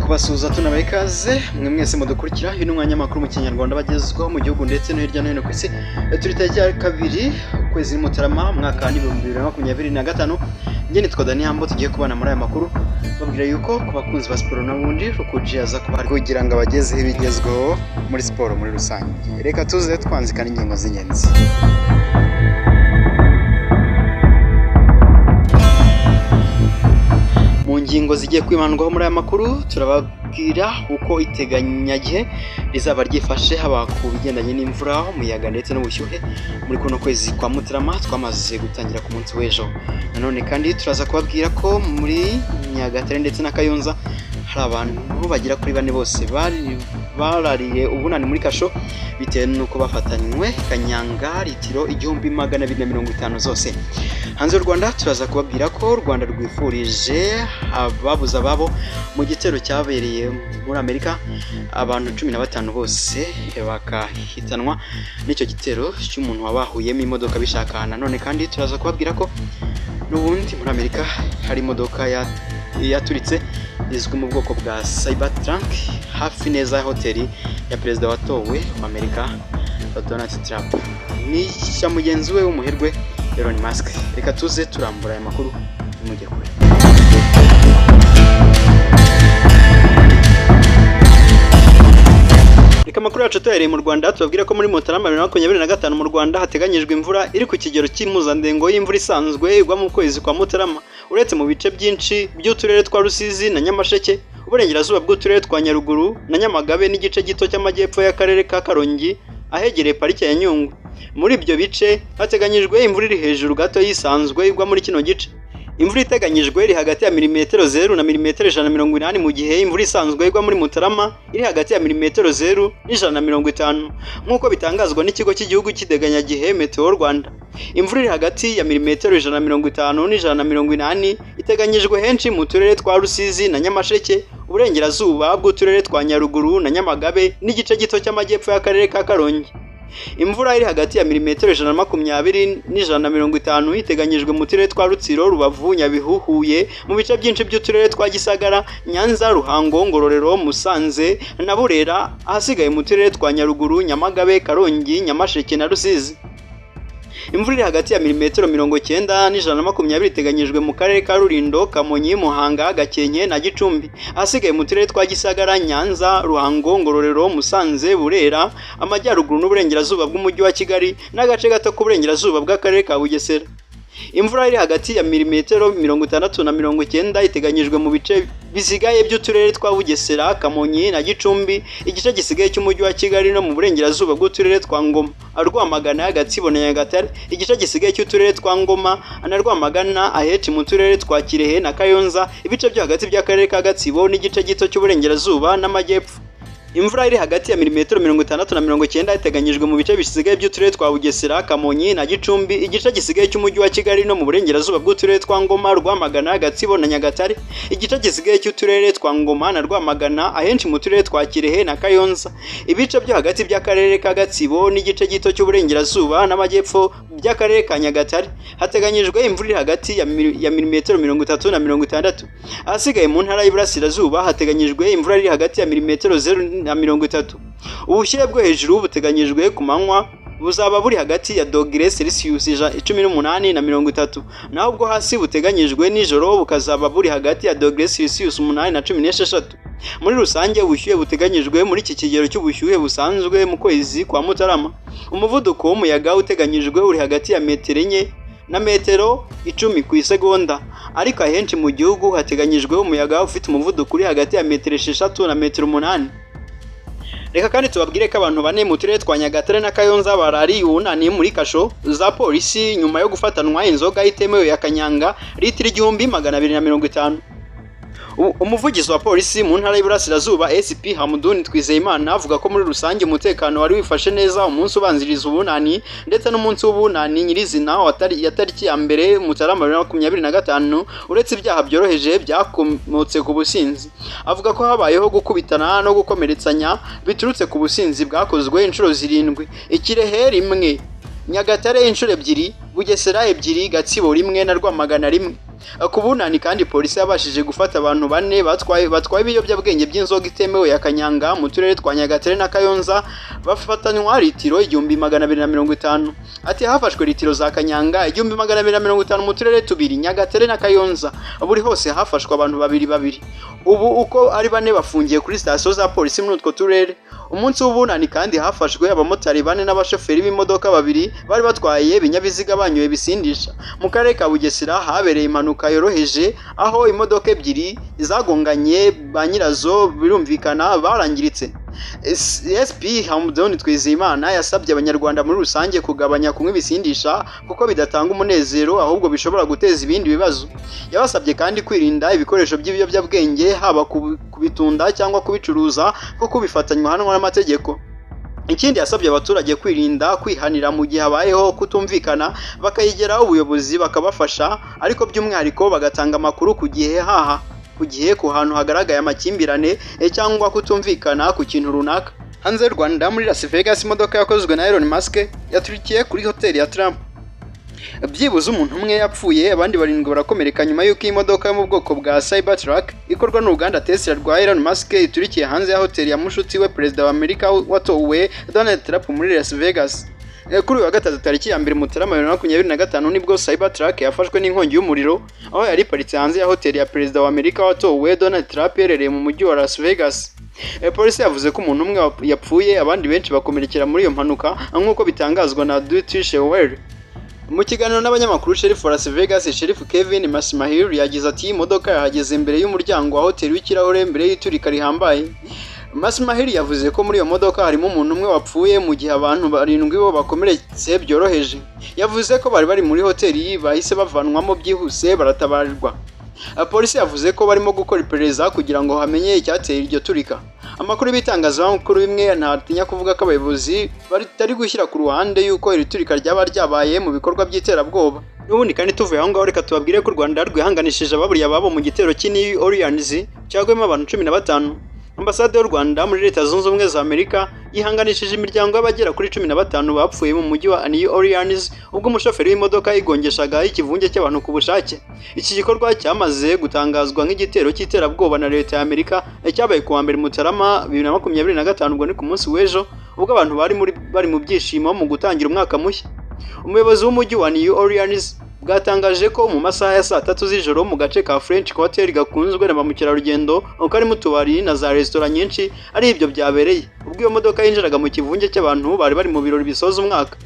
kubasuhuza tunabaye ikaze mwe mwese mudukurikira uyu ni umwanya makuru mu Kinyarwanda bagezweho mu gihugu ndetse no hirya no hino ku isi. Turi tariki ya 2 ukwezi Mutarama mwaka wa 2025. Njye nitwa Dani Hambo, tugiye kubana muri aya makuru babwira yuko ku bakunzi ba siporo n'ubundi Rukuji aza kugira ngo abagezeho ibigezweho muri siporo muri rusange. Reka tuze twanzikana ingingo z'ingenzi. Mu ngingo zigiye kwimandwaho muri aya makuru turababwira uko iteganyagihe rizaba ryifashe haba ku bigendanye n'imvura, umuyaga ndetse n'ubushyuhe muri kuno kwezi kwa Mutarama twamaze gutangira ku munsi w'ejo. Nanone kandi turaza kubabwira ko muri Nyagatare ndetse na Kayonza hari abantu bagera kuri 4 bose barariye ubunani muri kasho bitewe nuko bafatanywe kanyanga litiro 1250 zose. Hanze y'u Rwanda turaza kubabwira ko u Rwanda rwifurije ababuza babo mu gitero cyabereye muri Amerika abantu 15 bose bakahitanwa n'icyo gitero cy'umuntu wabahuyemo imodoka bishakana. None kandi turaza kubabwira ko n'ubundi muri Amerika hari imodoka yaturitse izwi mu bwoko bwa Cybertruck hafi neza ya hoteli ya perezida watowe wa Amerika Donald Trump ni cya mugenzi we w'umuherwe Elon Musk. Reka tuze turambura aya makuru mujye kure. Reka makuru yacu tuhereye mu Rwanda tubabwira ko muri Mutarama 2025 mu Rwanda hateganyijwe imvura iri ku kigero cy'impuzandengo y'imvura isanzwe igwa mu kwezi kwa Mutarama, uretse mu bice byinshi by'uturere twa Rusizi na Nyamasheke, uburengerazuba bw'uturere twa Nyaruguru na Nyamagabe n'igice gito cy'amajyepfo y'akarere ka Karongi ahegereye parike ya Nyungwe. Muri ibyo bice hateganyijwe imvura iri hejuru gato yisanzwe igwa muri kino gice. Imvura iteganyijwe iri hagati ya mm0 na mm180 mu gihe imvura isanzwe igwa muri Mutarama iri hagati ya mm0 n'150 nk'uko bitangazwa n'ikigo cy'igihugu cy'iteganyagihe Meteo Rwanda. Imvura iri hagati ya mm150 n'180 iteganyijwe henshi mu turere twa Rusizi na Nyamasheke, uburengerazuba bw'uturere twa Nyaruguru na Nyamagabe n'igice gito cy'amajyepfo y'akarere ka Karongi. Imvura iri hagati ya mm120 n'150 iteganyijwe mu turere twa Rutsiro, Rubavu, Nyabihu, Huye, mu bice byinshi by'uturere twa Gisagara, Nyanza, Ruhango, Ngororero, Musanze na Burera, ahasigaye mu turere twa Nyaruguru, Nyamagabe, Karongi, Nyamasheke na Rusizi. Imvura iri hagati ya mm90 n'120 iteganyijwe mu karere ka Rulindo, Kamonyi, Muhanga, Gakenke na Gicumbi, ahasigaye mu turere twa Gisagara, Nyanza, Ruhango, Ngororero, Musanze, Burera, amajyaruguru n'uburengerazuba bw'umujyi wa Kigali n'agace gato k'uburengerazuba bw'akarere ka Bugesera. Imvura iri hagati ya mm60 na 90 iteganyijwe mu bice bisigaye by'uturere twa Bugesera, Kamonyi na Gicumbi, igice gisigaye cy'umujyi wa Kigali no mu burengerazuba bw'uturere twa Ngoma, Rwamagana, Gatsibo na Nyagatare, igice gisigaye cy'uturere twa Ngoma na Rwamagana, aheci mu turere twa Kirehe na Kayonza, ibice byo hagati by'akarere ka Gatsibo n'igice gito cy'uburengerazuba n'amajyepfo. Imvura iri hagati ya mm60 na 90 iteganyijwe mu bice bisigaye by'uturere twa Bugesera, Kamonyi na Gicumbi, igice gisigaye cy'umujyi wa Kigali no mu burengerazuba bw'uturere twa Ngoma, Rwamagana, Gatsibo na Nyagatare, igice gisigaye cy'uturere twa Ngoma na Rwamagana, ahenshi mu turere twa Kirehe na Kayonza, ibice byo hagati by'akarere ka Gatsibo n'igice gito cy'uburengerazuba n'amajyepfo by'akarere ka Nyagatare. Hateganyijwe imvura iri hagati ya mm30 na 60. Ahasigaye mu ntara y'Iburasirazuba hateganyijwe imvura iri hagati ya mm0 na 30. Ubushyuhe bwo hejuru buteganyijwe ku manywa buzaba buri hagati ya °C 18 na 30, naho ubwo hasi buteganyijwe nijoro bukazaba buri hagati ya °C 8 na 16. Muri rusange ubushyuhe buteganyijwe muri iki kigero cy'ubushyuhe busanzwe mu kwezi kwa Mutarama. Umuvuduko w'umuyaga uteganyijwe uri hagati ya metero 4 na metero 10 ku isegonda, ariko ahenshi mu gihugu hateganyijwe umuyaga ufite umuvuduko uri hagati ya metero 6 na metero 8. Reka kandi tubabwire ko abantu 4 mu turere twa Nyagatare na Kayonza barariye ubunani muri kasho za polisi nyuma yo gufatanwa inzoga itemewe ya kanyanga litiro 1250. Umuvugizi wa polisi mu ntara y'Iburasirazuba SP Hamuduni Twizeyimana avuga ko muri rusange umutekano wari wifashe neza umunsi ubanziriza ubunani ndetse n'umunsi w'ubunani nyirizina ya tariki ya 1 Mutarama 2025, uretse ibyaha byoroheje byakomotse ku businzi. Avuga ko habayeho gukubitana no gukomeretsanya biturutse ku businzi bwakozwe inshuro 7, Ikirehe 1, Nyagatare inshuro 2, Bugesera 2, Gatsibo 1 na Rwamagana 1. Ku bunani kandi polisi yabashije gufata abantu bane batwaye ibiyobyabwenge by'inzoga itemewe ya kanyanga mu turere twa Nyagatare na Kayonza, bafatanywa litiro 1250. Ati hafashwe litiro za kanyanga 1250 mu turere tubiri Nyagatare na Kayonza, buri hose hafashwe abantu babiri. Ubu uko ari bane bafungiye kuri station za polisi muri utwo turere. Umunsi w'ubunani kandi hafashwe abamotari bane n'abashoferi b'imodoka babiri bari batwaye ibinyabiziga banyoye bisindisha. Mu karere ka Bugesera habereye impanuka yoroheje aho imodoka ebyiri zagonganye, ba nyirazo birumvikana barangiritse. SP Hamdon Twizimana yasabye abanyarwanda muri rusange kugabanya kunywa ibisindisha kuko bidatanga umunezero ahubwo bishobora guteza ibindi bibazo. Yabasabye kandi kwirinda ibikoresho by'ibiyobyabwenge, haba kubitunda cyangwa kubicuruza kuko bifatanywa hano n'amategeko. Ikindi yasabye abaturage kwirinda kwihanira mu gihe habayeho kutumvikana, bakayigeraho ubuyobozi bakabafasha, ariko by'umwihariko bagatanga amakuru ku gihe ku hantu hagaragaye amakimbirane cyangwa kutumvikana ku kintu runaka. Hanze y'u Rwanda muri Las Vegas, imodoka yakozwe na Elon Musk yaturikiye kuri hoteli ya Trump. Byibuze umuntu umwe yapfuye, abandi 7 barakomereka nyuma y'uko imodoka yo mu bwoko bwa Cybertruck ikorwa n'uruganda Tesla rwa Elon Musk iturikiye hanze ya hoteli ya mushuti we Perezida wa Amerika watowe Donald Trump muri Las Vegas. Kuri uyu wa gatatu tariki ya 2 Mutarama 2025 nibwo Cybertruck yafashwe n'inkongi y'umuriro aho yari iparitse hanze ya hoteli ya Perezida wa Amerika watowe Donald Trump yerereye mu mujyi wa Las Vegas. Polisi yavuze ko umuntu umwe yapfuye, abandi benshi bakomerekera muri iyo mpanuka nk'uko bitangazwa na Deutsche Welle. Mu kiganiro n'abanyamakuru, Sheriff wa Las Vegas Sheriff Kevin Masmahir yagize ati imodoka yahageze imbere y'umuryango wa hoteli w'ikirahure mbere y'iturika rihambaye. Masmahir yavuze ko muri iyo modoka harimo umuntu umwe wapfuye mu gihe abantu 7 bo bakomeretse byoroheje. Yavuze ko bari muri hoteli bahise bavanwamo byihuse baratabarirwa. Polisi yavuze ko barimo gukora iperereza kugira ngo hamenye icyateye iryo turika. Amakuru bitangazamakuru bimwe ntatinya kuvuga ko abayobozi bari gushyira ku ruhande yuko iri turika ryaba ryabaye mu bikorwa by'iterabwoba. N'ubundi kandi tuvuye aho ngaho reka tubabwire ko u Rwanda rwihanganishije ababuriye ababo mu gitero cy'New Orleans cyagwemo abantu 15. Ambasade y'u Rwanda muri Leta Zunze Ubumwe za Amerika yihanganishije imiryango y'abagera kuri 15 bapfuye mu mujyi wa New Orleans ubwo umushoferi w'imodoka yigongeshaga ikivunge cy'abantu ku bushake. Iki gikorwa cyamaze gutangazwa nk'igitero cy'iterabwoba na Leta ya Amerika cyabaye ku wa 2 Mutarama 2025 ubwo ni ku munsi w'ejo ubwo abantu bari mu byishimo mu gutangira umwaka mushya. Umuyobozi w'umujyi wa New Orleans bwatangaje ko mu masaha ya saa 3 z'ijoro mu gace ka French Hotel gakunzwe na bamukerarugendo karimo utubari na za restaurant nyinshi ari ibyo byabereye ubwo iyo modoka yinjiraga mu kivunge cy'abantu bari mu birori bisoza umwaka.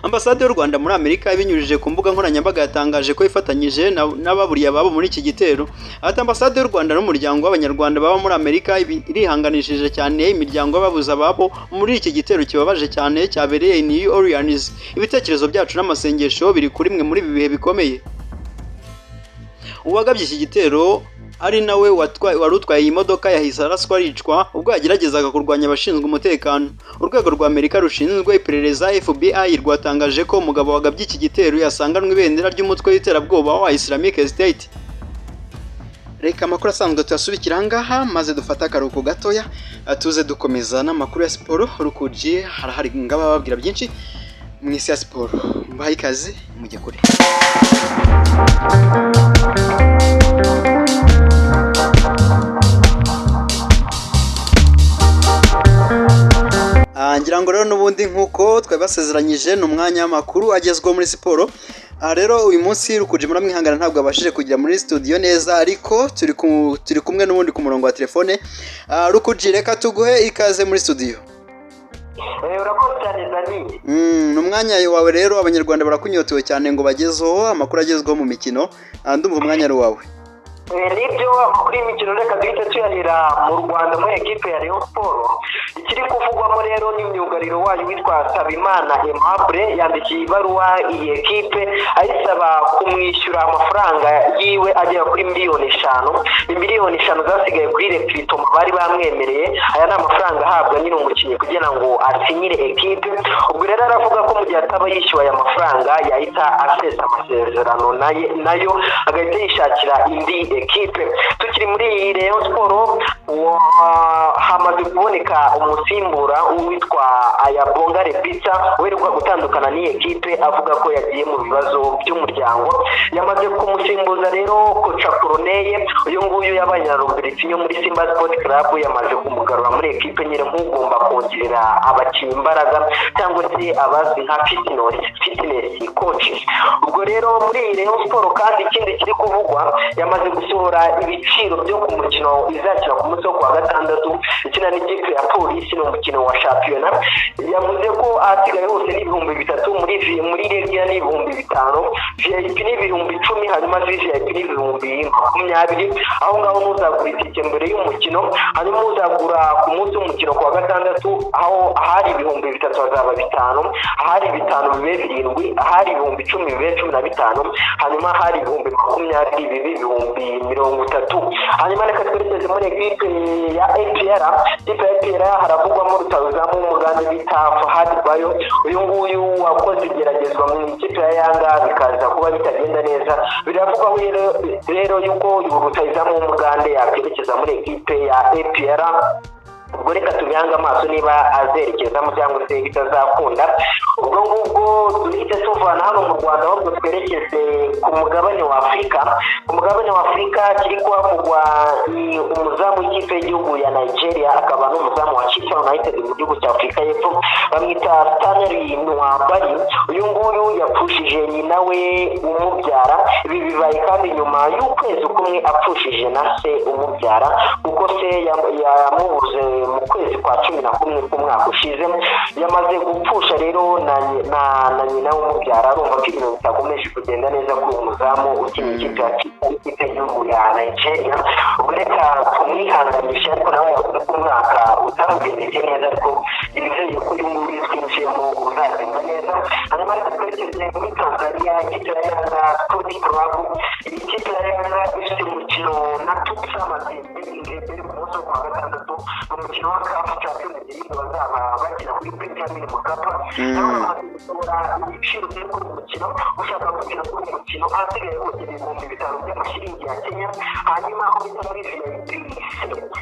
Ambasade y'u Rwanda muri Amerika ibinyujije ku mbuga nkoranyambaga yatangaje ko ifatanyije n'ababuriye ababo muri iki gitero. Ati ambasade y'u Rwanda n'umuryango w'abanyarwanda baba muri Amerika irihanganishije cyane imiryango y'ababuze ababo muri iki gitero kibabaje cyane cyabereye New Orleans. Ibitekerezo byacu n'amasengesho biri kuri mwe muri ibi bihe bikomeye. Uwagabye iki gitero ari nawe wari utwaye iyi modoka yahise araswa aricwa ubwo yageragezaga kurwanya abashinzwe umutekano. Urwego rwa Amerika rushinzwe iperereza FBI rwatangaje ko umugabo wagabye iki gitero yasanganwe ibendera ry'umutwe w'iterabwoba wa Islamic State. Reka amakuru asanzwe tuyasubikira ngaha maze dufata akaruhuko gatoya tuze dukomeza n'amakuru ya siporo. Rukujiye harahari ngaba babwira byinshi mu isi ya siporo. Mbahaye ikaze mujye kure. Ngira ngo rero n'ubundi nkuko twabasezeranyije n'umwanya w'amakuru agezweho muri siporo. Rero uyu munsi Rukuje muramwihangana ntabwo abashije kujya muri studio neza, ariko turi kumwe n'ubundi ku murongo wa telefone. Rukuje reka tuguhe ikaze muri studio. Urakoze cyane Dani. N'umwanya wawe rero, abanyarwanda barakunyotewe cyane ngo bagezeho amakuru agezweho mu mikino. Ndumva umwanya ari wawe. Nibyo amakuru y'imikino reka duhite tuyahera mu Rwanda muri ekipe ya Rayon Sports. Ikiri kuvugwamo rero ni myugariro wayo witwa Sabimana Aimable yandikiye ibaruwa iyi ekipe ayisaba kumwishyura amafaranga yiwe agera kuri miliyoni 5. Miliyoni 5 zasigaye kuri Repritoma bari bamwemereye. Aya ni amafaranga ahabwa nyine umukinnyi kugira ngo asinyire ekipe. Ubwo rero aravuga ko mu gihe ataba yishyuwe aya mafaranga yahita asesa amasezerano nayo agahita yishakira indi ekipe. Tukiri muri Rayon Sport hamaze kuboneka umusimbura witwa Ayabonga Repita uheruka gutandukana n'iyi ekipe avuga ko yagiye mu bibazo by'umuryango. Yamaze kumusimbuza rero Kocha Corneille, uyu nguyu yabaye na Robertinho muri Simba Sport Club, yamaze kumugarura muri ekipe nyine nk'ugomba kongerera abakinnyi imbaraga cyangwa se abazi nka fitness coach. Ubwo rero muri Rayon Sport kandi ikindi kiri kuvugwa, yamaze gusohora ibiciro byo ku mukino izakina ku munsi wo kuwa gatandatu ikina n'ikipe ya Polisi no mukino wa shampiyona. Yavuze ko asigaye hose n'ibihumbi 3 muri Regia n'ibihumbi 5, VIP n'ibihumbi 10, hanyuma VIP n'ibihumbi 20. Aho ngaho ntuzagura itike mbere y'umukino, hanyuma uzagura ku munsi w'umukino kuwa gatandatu, aho ahari ibihumbi 3 hazaba 5, ahari 5 bibe 7, ahari ibihumbi 10 bibe 15, hanyuma ahari ibihumbi 20 bibe ibihumbi 30. Hanyuma reka twerekeze muri ekipe ya APR. Ikipe ya APR haravugwamo rutazamu umugande bita Fahad Bayo, uyu nguyu wakoze igeragezwa mu ikipe ya Yanga bikaza kuba bitagenda neza. Biravugwa rero yuko uyu rutazamu umugande yakwerekeza muri ekipe ya APR. Ubwo reka tubyanga amaso niba azerekezamo cyangwa se bitazakunda. Ubwo ngubwo duhita tuvana hano mu Rwanda ahubwo twerekeze ku mugabane wa Afurika. Ku mugabane wa Afurika kiri kuhavugwa ni umuzamu w'ikipe y'igihugu ya Nigeria, akaba n'umuzamu wa Chiefs United mu gihugu cya Afurika y'Epfo, bamwita Stanley Nwabali. Uyu nguyu yapfushije nyina we umubyara. Ibi bibaye kandi nyuma y'ukwezi kumwe apfushije na se umubyara, kuko se yamubuze mu kwezi kwa 11 k'umwaka ushize. Yamaze gupfusha rero na nyina w'umubyara. Arumva ko ibintu bitakomeje kugenda neza kuri umuzamu ukina ikipe y'igihugu ya Nigeria. Ubwo reka tumwihanganisha, ariko nawe umwaka utamugendekeye neza, ariko ibizeye ko uyu nguyu twinjiyemo uzagenda neza. Hanyuma reka twerekeze muri Tanzania. Ikipe ya Yanga Sport Club, ikipe ya Yanga ifite umukino na Tusker Mazembe ku munsi wo kuwa gatandatu mu mukino wa CAF Champions League bazaba bakina kuri Benjamin Mkapa. Ibiciro byo kuri umukino, ushaka gukina kuri umukino hasigaye hose ibihumbi 5 by'amashiringi ya Kenya. Hanyuma aho bita muri VIP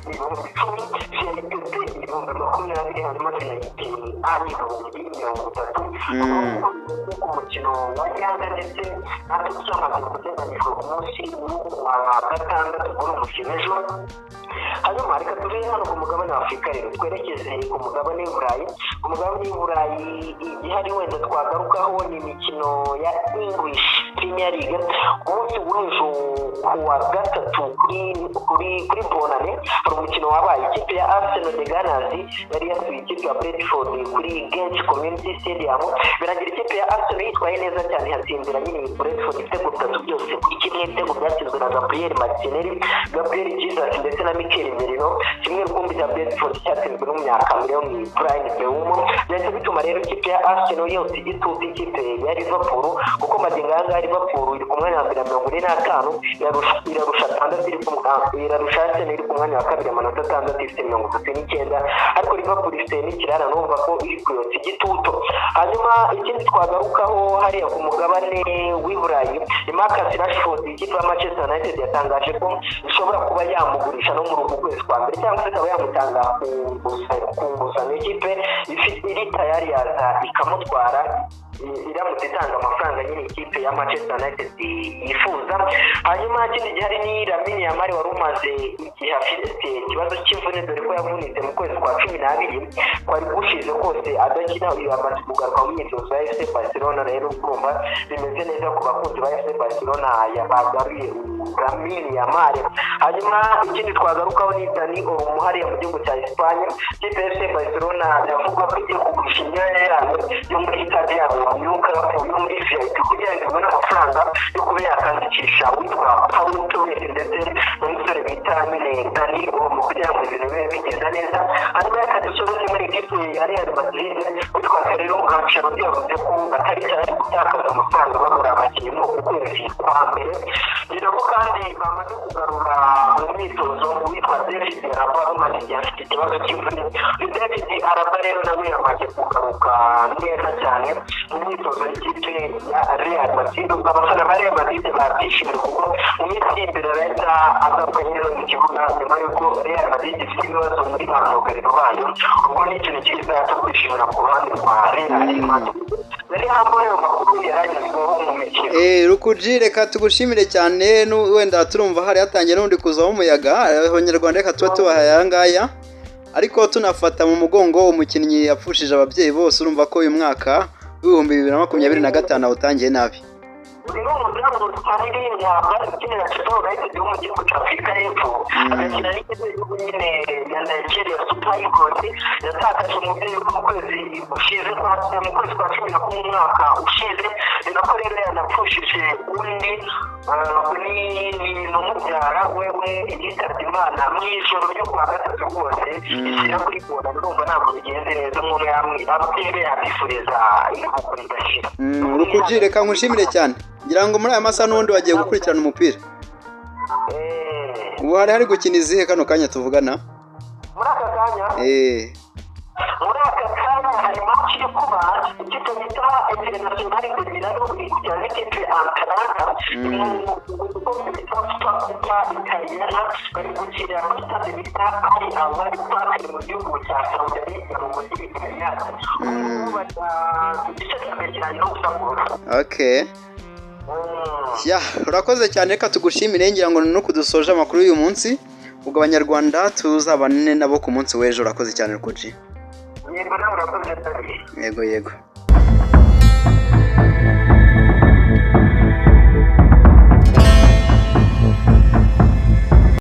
ibihumbi 10, VIP ibihumbi 20, hanyuma VIP ibihumbi 30. Ku mukino wa Yanga ndetse na Tusker Mazembe kuteganyijwe ku munsi wa gatandatu kuri umukino ejo. Hanyuma reka tuve hano ku mugabane wa Afurika rero twerekeze ku mugabane w'Uburayi. Ku mugabane w'Uburayi igihari wenda twagarukaho ni imikino ya English Premier League. Umunsi w'ejo kuwa gatatu kuri Bonane hari umukino wabaye. Ikipe ya Arsenal de Gunners yari yasuye ikipe ya Brentford kuri Grange Community Stadium. Birangira ikipe ya Arsenal yitwaye neza cyane, hatsindira nyine Brentford ibitego 3 byose kuri kimwe. Ibitego byatsinzwe na Gabriel Martinelli, Gabriel Jesus ndetse na Mikel Merino. Kimwe rukumbi cya Brentford cyatsinzwe n'umunyakameruni w'umwe Bryan Mbeumo. Byahise bituma rero ikipe ya Arsenal yose ituza ikipe ya Liverpool, kuko magingo aya Liverpool iri ku mwanya wa 45, irarusha Arsenal iri ku mwanya wa 2 amanota 6 ifite 39, ariko Liverpool ifite n'ikirara numva ko iri kuyotsa igitutu. Hanyuma ikindi twagarukaho hariya ku mugabane w'Iburayi, Marcus Rashford ikipe ya Manchester United yatangaje ko ishobora kuba yamugurisha no mu rugo kwezi kwa mbere, cyangwa se akaba yamutanga ku nguzanyo. Ikipe iri tayari yaza ikamutwara iramutse itanga amafaranga nyine ikipe ya Manchester United yifuza. Hanyuma ikindi gihari ni Lamine Yamal wari umaze igihe afite ikibazo cy'imvune, dore ko yavunitse mu kwezi kwa 12 kwari gushize kose adakina. Uyu amaze kugaruka mu myitozo ya FC Barcelona. Rero urumva bimeze neza ku bakunzi ba FC Barcelona yabagaruye Lamine Yamal. Hanyuma ikindi twagarukaho ni Dani Olmo hariya mu gihugu cya Espagne. Ikipe ya FC Barcelona yavuga ko igiye kugurisha imyanya yayo yo muri stade yabo wanyuka yo muri VIP kugira ngo ibone amafaranga yo kuba yakandikisha witwa Paulo Torres ndetse n'umusore bita amatara nyine Dani mu kugira ngo ibintu bibe bigenda neza. Hanyuma reka dusoze muri ekipe ya Real Madrid witwa rero Ancelotti yavuze ko atari cyane gutakaza amafaranga bagura abakinnyi mu kwezi kwa mbere. Rero kandi bamaze kugarura mu myitozo witwa David Alaba amaze igihe afite ikibazo cy'imvune. David Alaba rero nawe yamaze kugaruka neza cyane mu myitozo y'ikipe ya Real Madrid. Abafana ba Real Madrid babyishimiye kuko mu minsi imbere leta azapfa neza mu kibuga nyuma y'uko Real Madrid ifite ibibazo muri ba myugariro bayo. Ubwo ni ikintu cyiza cyo kwishimira ku ruhande rwa Real Madrid. Yari hamwe mu makuru yaragezweho mu mikino. Rukuji reka tugushimire cyane wenda turumva hari hatangiye n'undi kuzaho umuyaga abanyarwanda reka tuba tubahaye aya ngaya ariko tunafata mu mugongo umukinnyi yapfushije ababyeyi bose urumva ko uyu mwaka w'ibihumbi 2025 awutangiye nabi. Uyu mudamu Stanley yambaye ukinira Chelsea United yo mu gihugu cya Afurika y'Epfo agakina n'ikipe y'igihugu nyine ya Nigeria Super Eagles yatakaje umubyeyi mu kwezi ushize mu kwezi kwa 10 mu mwaka ushize nako rero yanapfushije undi ni n'umubyara wewe yitabye Imana mu ijoro ryo kwa gatatu rwose ishyira kuri boda ndumva ntabwo bigenze neza umuntu ababyeyi yabifuriza iruhuko ridashira. Rukuji reka nkushimire cyane ngira ngo muri aya masaha n'ubundi wagiye gukurikirana umupira. Ubu hari gukina izihe kano kanya tuvugana? Muri aka kanya hari match yo kuba ikipe bita International de Milano ya n'ikipe Atalanta mu kuba Italiana bari gukina muri stade bita Al Ahly Park mu gihugu cya Saudi Arabia mu mujyi Italiana. Okay. Ya, urakoze cyane reka tugushimire ngira ngo no kudusoje amakuru y'uyu munsi. Ubwo abanyarwanda tuzabane nabo ku munsi w'ejo urakoze cyane Rukuji. Yego nawe urakoze cyane. Yego.